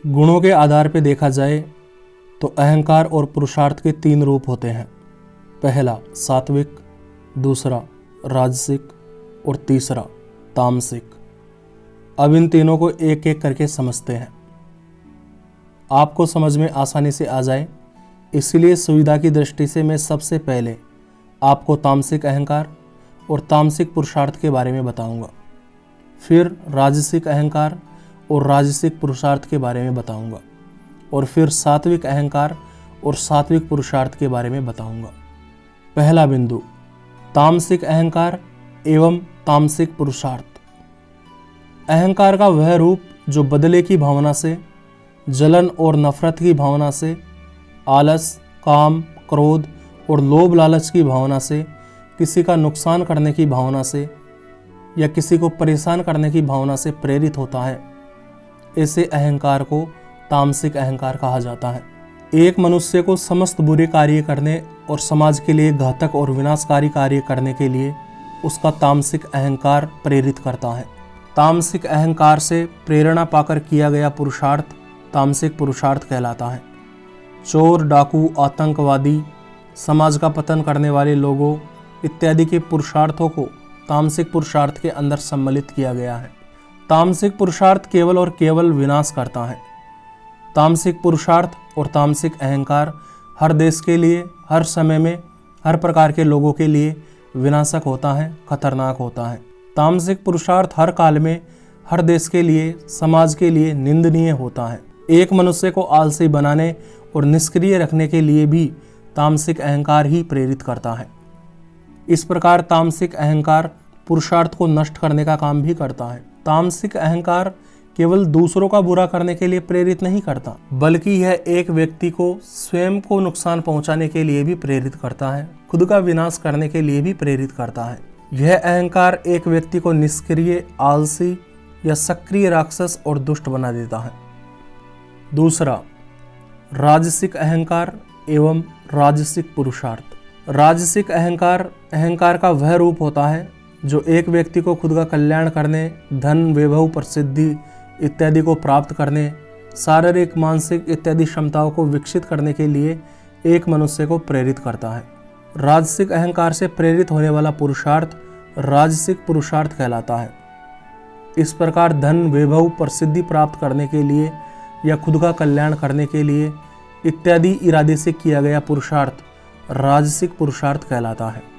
गुणों के आधार पर देखा जाए तो अहंकार और पुरुषार्थ के 3 रूप होते हैं। पहला सात्विक, दूसरा राजसिक और तीसरा तामसिक। अब इन तीनों को एक एक करके समझते हैं, आपको समझ में आसानी से आ जाए, इसलिए सुविधा की दृष्टि से मैं सबसे पहले आपको तामसिक अहंकार और तामसिक पुरुषार्थ के बारे में बताऊंगा। फिर राजसिक अहंकार और राजसिक पुरुषार्थ के बारे में बताऊंगा और फिर सात्विक अहंकार और सात्विक पुरुषार्थ के बारे में बताऊंगा। पहला बिंदु, तामसिक अहंकार एवं तामसिक पुरुषार्थ। अहंकार का वह रूप जो बदले की भावना से, जलन और नफरत की भावना से, आलस, काम, क्रोध और लोभ लालच की भावना से, किसी का नुकसान करने की भावना से या किसी को परेशान करने की भावना से प्रेरित होता है, ऐसे अहंकार को तामसिक अहंकार कहा जाता है। एक मनुष्य को समस्त बुरे कार्य करने और समाज के लिए घातक और विनाशकारी कार्य करने के लिए उसका तामसिक अहंकार प्रेरित करता है। तामसिक अहंकार से प्रेरणा पाकर किया गया पुरुषार्थ तामसिक पुरुषार्थ कहलाता है। चोर, डाकू, आतंकवादी, समाज का पतन करने वाले लोगों इत्यादि के पुरुषार्थों को तामसिक पुरुषार्थ के अंदर सम्मिलित किया गया है। तामसिक पुरुषार्थ केवल और केवल विनाश करता है। तामसिक पुरुषार्थ और तामसिक अहंकार हर देश के लिए, हर समय में, हर प्रकार के लोगों के लिए विनाशक होता है, खतरनाक होता है। तामसिक पुरुषार्थ हर काल में, हर देश के लिए, समाज के लिए निंदनीय होता है। एक मनुष्य को आलसी बनाने और निष्क्रिय रखने के लिए भी तामसिक अहंकार ही प्रेरित करता है। इस प्रकार तामसिक अहंकार पुरुषार्थ को नष्ट करने का काम भी करता है। तामसिक अहंकार केवल दूसरों का बुरा करने के लिए प्रेरित नहीं करता, बल्कि यह एक व्यक्ति को स्वयं को नुकसान पहुंचाने के लिए भी प्रेरित करता है, खुद का विनाश करने के लिए भी प्रेरित करता है। यह अहंकार एक व्यक्ति को निष्क्रिय, आलसी या सक्रिय राक्षस और दुष्ट बना देता है। दूसरा, राजसिक अहंकार एवं राजसिक पुरुषार्थ। राजसिक अहंकार अहंकार का वह रूप होता है जो एक व्यक्ति को खुद का कल्याण करने, धन, वैभव, प्रसिद्धि इत्यादि को प्राप्त करने, शारीरिक, मानसिक इत्यादि क्षमताओं को विकसित करने के लिए एक मनुष्य को प्रेरित करता है। राजसिक अहंकार से प्रेरित होने वाला पुरुषार्थ राजसिक पुरुषार्थ कहलाता है। इस प्रकार धन, वैभव, प्रसिद्धि प्राप्त करने के लिए या खुद का कल्याण करने के लिए इत्यादि इरादे से किया गया पुरुषार्थ राजसिक पुरुषार्थ कहलाता है।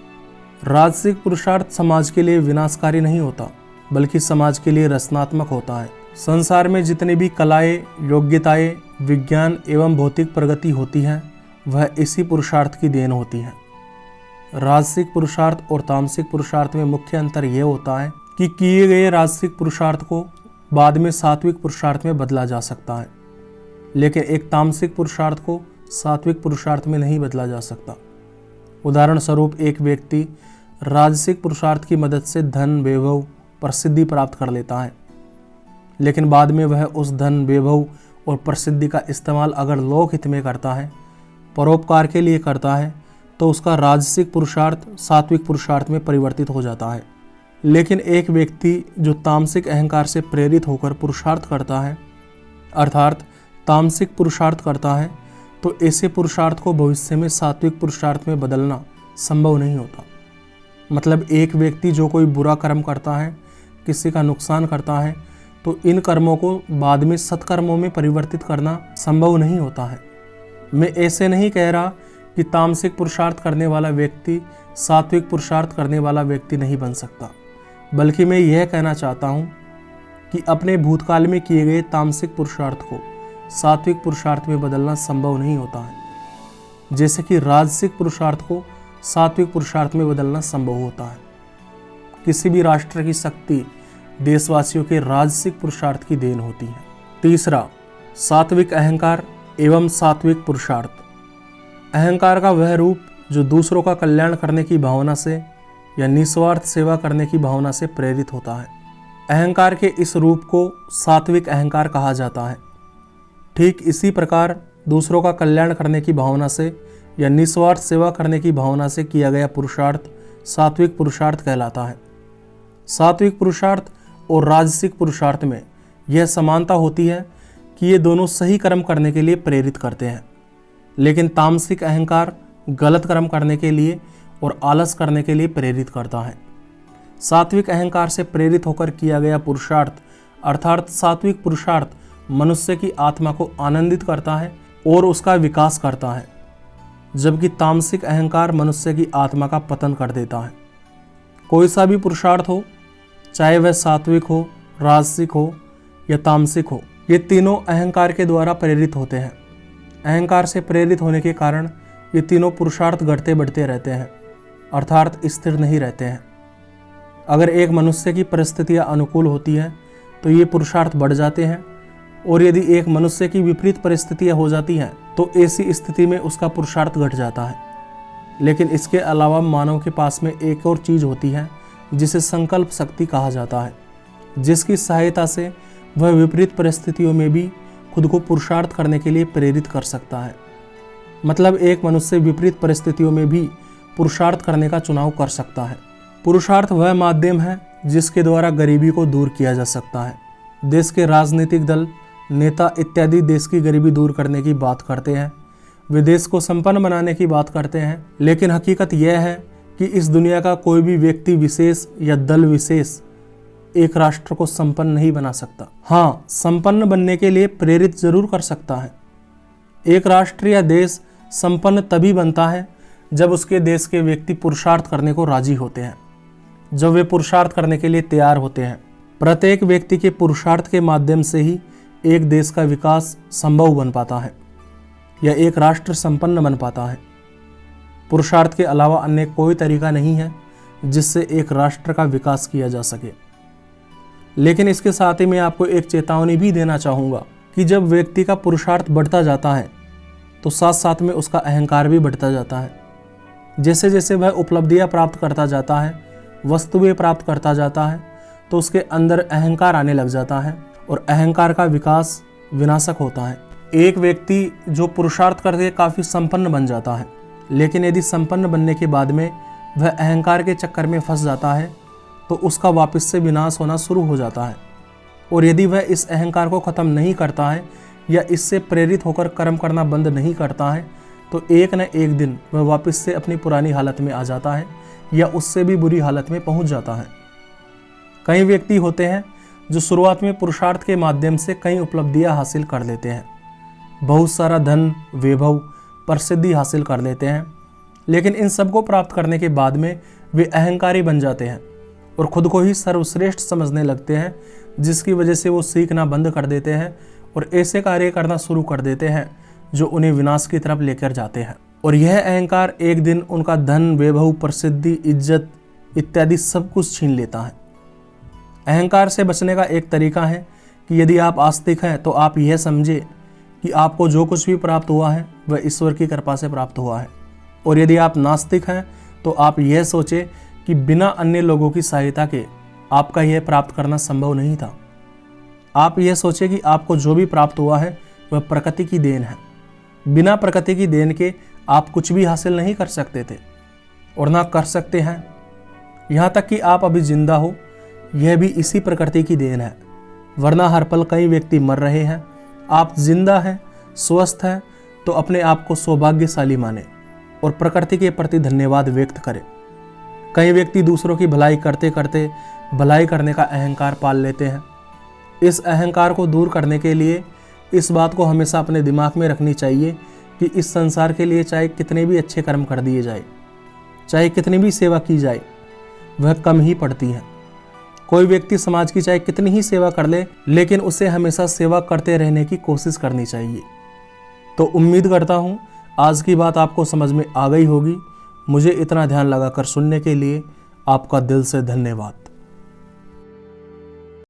राजसिक पुरुषार्थ समाज के लिए विनाशकारी नहीं होता, बल्कि समाज के लिए रचनात्मक होता है। संसार में जितनी भी कलाएं, योग्यताएं, विज्ञान एवं भौतिक प्रगति होती है, वह इसी पुरुषार्थ की देन होती है। राजसिक पुरुषार्थ और तामसिक पुरुषार्थ में मुख्य अंतर यह होता है कि किए गए राजसिक पुरुषार्थ को बाद में सात्विक पुरुषार्थ में बदला जा सकता है, लेकिन एक तामसिक पुरुषार्थ को सात्विक पुरुषार्थ में नहीं बदला जा सकता। उदाहरण स्वरूप, एक व्यक्ति राजसिक पुरुषार्थ की मदद से धन, वैभव, प्रसिद्धि प्राप्त कर लेता है, लेकिन बाद में वह उस धन, वैभव और प्रसिद्धि का इस्तेमाल अगर लोक हित में करता है, परोपकार के लिए करता है, तो उसका राजसिक पुरुषार्थ सात्विक पुरुषार्थ में परिवर्तित हो जाता है। लेकिन एक व्यक्ति जो तामसिक अहंकार से प्रेरित होकर पुरुषार्थ करता है, अर्थात तामसिक पुरुषार्थ करता है, तो ऐसे पुरुषार्थ को भविष्य में सात्विक पुरुषार्थ में बदलना संभव नहीं होता। मतलब एक व्यक्ति जो कोई बुरा कर्म करता है, किसी का नुकसान करता है, तो इन कर्मों को बाद में सत्कर्मों में परिवर्तित करना संभव नहीं होता है। मैं ऐसे नहीं कह रहा कि तामसिक पुरुषार्थ करने वाला व्यक्ति सात्विक पुरुषार्थ करने वाला व्यक्ति नहीं बन सकता, बल्कि मैं यह कहना चाहता हूँ कि अपने भूतकाल में किए गए तामसिक पुरुषार्थ को सात्विक पुरुषार्थ में बदलना संभव नहीं होता है, जैसे कि राजसिक पुरुषार्थ को सात्विक पुरुषार्थ में बदलना संभव होता है। किसी भी राष्ट्र की शक्ति देशवासियों के राजसिक पुरुषार्थ की देन होती है। तीसरा, सात्विक अहंकार एवं सात्विक पुरुषार्थ। अहंकार का वह रूप जो दूसरों का कल्याण करने की भावना से या निस्वार्थ सेवा करने की भावना से प्रेरित होता है। अहंकार के इस रूप को सात्विक अहंकार कहा जाता है। ठीक इसी प्रकार दूसरों का कल्याण करने की भावना से या निस्वार्थ सेवा करने की भावना से किया गया पुरुषार्थ सात्विक पुरुषार्थ कहलाता है। सात्विक पुरुषार्थ और राजसिक पुरुषार्थ में यह समानता होती है कि ये दोनों सही कर्म करने के लिए प्रेरित करते हैं, लेकिन तामसिक अहंकार गलत कर्म करने के लिए और आलस करने के लिए प्रेरित करता है। सात्विक अहंकार से प्रेरित होकर किया गया पुरुषार्थ अर्थात सात्विक पुरुषार्थ मनुष्य की आत्मा को आनंदित करता है और उसका विकास करता है, जबकि तामसिक अहंकार मनुष्य की आत्मा का पतन कर देता है। कोई सा भी पुरुषार्थ हो, चाहे वह सात्विक हो, राजसिक हो या तामसिक हो, ये तीनों अहंकार के द्वारा प्रेरित होते हैं। अहंकार से प्रेरित होने के कारण ये तीनों पुरुषार्थ घटते बढ़ते रहते हैं, अर्थात स्थिर नहीं रहते हैं। अगर एक मनुष्य की परिस्थितियाँ अनुकूल होती हैं तो ये पुरुषार्थ बढ़ जाते हैं, और यदि एक मनुष्य की विपरीत परिस्थितियाँ हो जाती हैं तो ऐसी स्थिति में उसका पुरुषार्थ घट जाता है। लेकिन इसके अलावा मानव के पास में एक और चीज़ होती है जिसे संकल्प शक्ति कहा जाता है, जिसकी सहायता से वह विपरीत परिस्थितियों में भी खुद को पुरुषार्थ करने के लिए प्रेरित कर सकता है। मतलब एक मनुष्य विपरीत परिस्थितियों में भी पुरुषार्थ करने का चुनाव कर सकता है। पुरुषार्थ वह माध्यम है जिसके द्वारा गरीबी को दूर किया जा सकता है। देश के राजनीतिक दल, नेता इत्यादि देश की गरीबी दूर करने की बात करते हैं, वे देश को संपन्न बनाने की बात करते हैं, लेकिन हकीकत यह है कि इस दुनिया का कोई भी व्यक्ति विशेष या दल विशेष एक राष्ट्र को संपन्न नहीं बना सकता। हाँ, संपन्न बनने के लिए प्रेरित जरूर कर सकता है। एक राष्ट्र या देश संपन्न तभी बनता है जब उसके देश के व्यक्ति पुरुषार्थ करने को राजी होते हैं, जब वे पुरुषार्थ करने के लिए तैयार होते हैं। प्रत्येक व्यक्ति के पुरुषार्थ के माध्यम से ही एक देश का विकास संभव बन पाता है या एक राष्ट्र संपन्न बन पाता है। पुरुषार्थ के अलावा अन्य कोई तरीका नहीं है जिससे एक राष्ट्र का विकास किया जा सके। लेकिन इसके साथ ही मैं आपको एक चेतावनी भी देना चाहूँगा कि जब व्यक्ति का पुरुषार्थ बढ़ता जाता है तो साथ साथ में उसका अहंकार भी बढ़ता जाता है। जैसे जैसे वह उपलब्धियाँ प्राप्त करता जाता है, वस्तुएं प्राप्त करता जाता है, तो उसके अंदर अहंकार आने लग जाता है और अहंकार का विकास विनाशक होता है। एक व्यक्ति जो पुरुषार्थ करके काफ़ी संपन्न बन जाता है, लेकिन यदि संपन्न बनने के बाद में वह अहंकार के चक्कर में फंस जाता है तो उसका वापस से विनाश होना शुरू हो जाता है। और यदि वह इस अहंकार को ख़त्म नहीं करता है या इससे प्रेरित होकर कर्म करना बंद नहीं करता है तो एक न एक दिन वह वापस से अपनी पुरानी हालत में आ जाता है या उससे भी बुरी हालत में पहुंच जाता है। कई व्यक्ति होते हैं जो शुरुआत में पुरुषार्थ के माध्यम से कई उपलब्धियां हासिल कर लेते हैं, बहुत सारा धन, वैभव, प्रसिद्धि हासिल कर लेते हैं, लेकिन इन सब को प्राप्त करने के बाद में वे अहंकारी बन जाते हैं और खुद को ही सर्वश्रेष्ठ समझने लगते हैं, जिसकी वजह से वो सीखना बंद कर देते हैं और ऐसे कार्य करना शुरू कर देते हैं जो उन्हें विनाश की तरफ लेकर जाते हैं। और यह अहंकार एक दिन उनका धन, वैभव, प्रसिद्धि, इज्जत इत्यादि सब कुछ छीन लेता है। अहंकार से बचने का एक तरीका है कि यदि आप आस्तिक हैं तो आप यह समझे कि आपको जो कुछ भी प्राप्त हुआ है वह ईश्वर की कृपा से प्राप्त हुआ है। और यदि आप नास्तिक हैं तो आप यह सोचें कि बिना अन्य लोगों की सहायता के आपका यह प्राप्त करना संभव नहीं था। आप यह सोचें कि आपको जो भी प्राप्त हुआ है वह प्रकृति की देन है। बिना प्रकृति की देन के आप कुछ भी हासिल नहीं कर सकते थे और ना कर सकते हैं। यहाँ तक कि आप अभी जिंदा हो, यह भी इसी प्रकृति की देन है, वरना हर पल कई व्यक्ति मर रहे हैं। आप जिंदा हैं, स्वस्थ हैं, तो अपने आप को सौभाग्यशाली माने और प्रकृति के प्रति धन्यवाद व्यक्त करें। कई व्यक्ति दूसरों की भलाई करते करते भलाई करने का अहंकार पाल लेते हैं। इस अहंकार को दूर करने के लिए इस बात को हमेशा अपने दिमाग में रखनी चाहिए कि इस संसार के लिए चाहे कितने भी अच्छे कर्म कर दिए जाए, चाहे कितनी भी सेवा की जाए, वह कम ही पड़ती है। कोई व्यक्ति समाज की चाहे कितनी ही सेवा कर ले, लेकिन उसे हमेशा सेवा करते रहने की कोशिश करनी चाहिए। तो उम्मीद करता हूँ आज की बात आपको समझ में आ गई होगी। मुझे इतना ध्यान लगाकर सुनने के लिए आपका दिल से धन्यवाद।